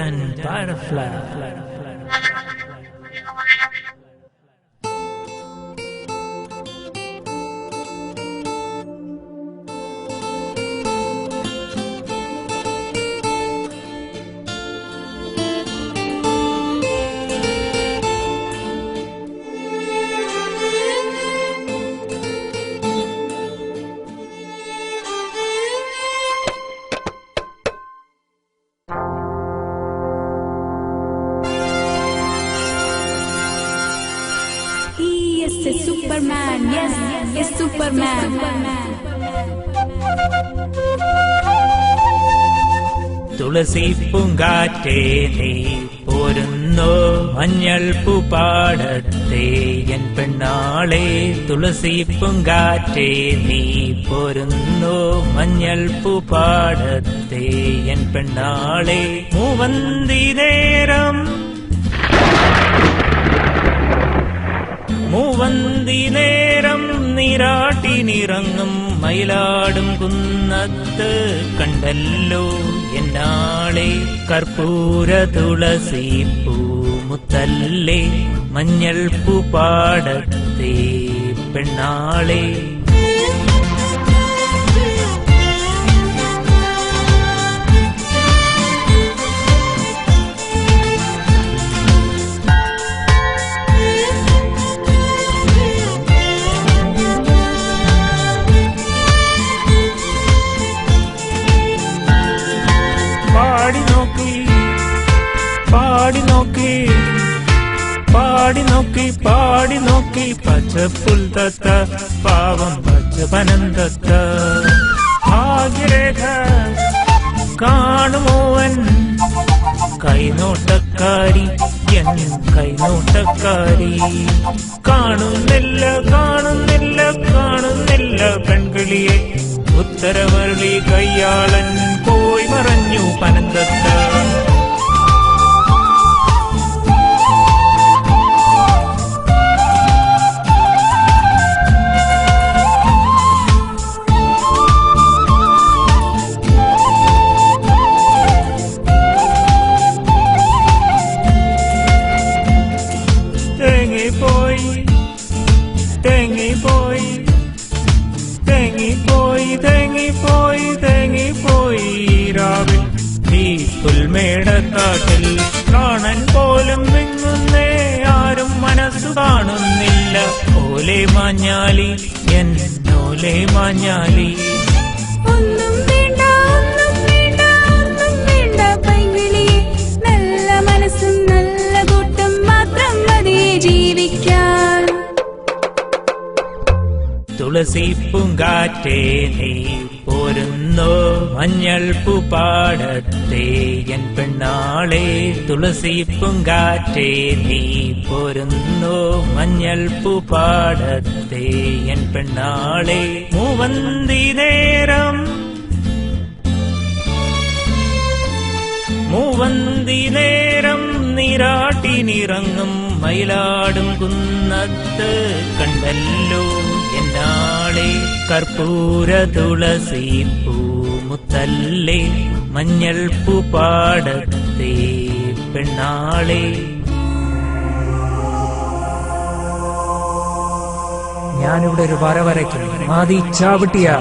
golden butterfly. He is a Superman, yes, a Superman. തുളസി പൂങ്കാറ്റേ നീ പോരുന്നോ മഞ്ഞൾ പൂപ്പാടത്തെ N പെണ്ണാളെ തുളസി പൂങ്കാറ്റേ നീ പോരുന്നോ മഞ്ഞൾ പൂപ്പാടത്തെ എൻ പെണ്ണാളെ മൂവന്തി നേരം നീരാട്ടിനിറങ്ങും മയിലാടും കുന്നത്ത് കണ്ടല്ലോ എന്നാളെ കർപ്പൂര തുളസി പൂമുത്തല്ലേ മഞ്ഞൾ പൂപ്പാടത്തെ പെണ്ണാളെ. പാടി നോക്കി പച്ചപ്പുൽ തത്ത പാവം പച്ചപ്പനം തത്ത ഭാഗ്യരേഖ കാണുമോവൻ കൈനോട്ടക്കാരി എൻ കൈനോട്ടക്കാരി. കാണുന്നില്ല പെൺകിളിയെ ഉത്തരമരുളി കയ്യാളൻ പോയി മറഞ്ഞു പനന്തത്ത. തേങ്ങിപ്പോയി രാവിൽ ഈ പുൽമേടക്കാട്ടിൽ കാണാൻ പോലും വിങ്ങുന്നേ ആരും മനസ്സു കാണുന്നില്ല. ഓലെ മാഞ്ഞാലി എന്നോലെ മാഞ്ഞാലി. ഒന്നും വേണ്ട പൈങ്കിളിയെ, നല്ല മനസ്സും നല്ല കൂട്ടം മാത്രം മതി ജീവിക്കാൻ. തുളസി പൂങ്കാറ്റേ നീ പോരുന്നോ മഞ്ഞൾ പൂപ്പാടത്തെ എൻ പെണ്ണാളെ തുളസി പൂങ്കാറ്റേ നീ പോരുന്നോ മഞ്ഞൾ പൂപ്പാടത്തെ എൻ പെണ്ണാളെ മൂവന്തി നേരം നീരാട്ടിനിറങ്ങും മയിലാടും കുന്നത്ത് കണ്ടല്ലോ എന്നാളെ കർപ്പൂര തുളസി പൂമുത്തല്ലേ മഞ്ഞൾ പൂപ്പാടത്തെ പെണ്ണാളെ. ഞാനിവിടെ ഒരു വര വരയ്ക്കും, ആദി ചാവിട്ടിയാ.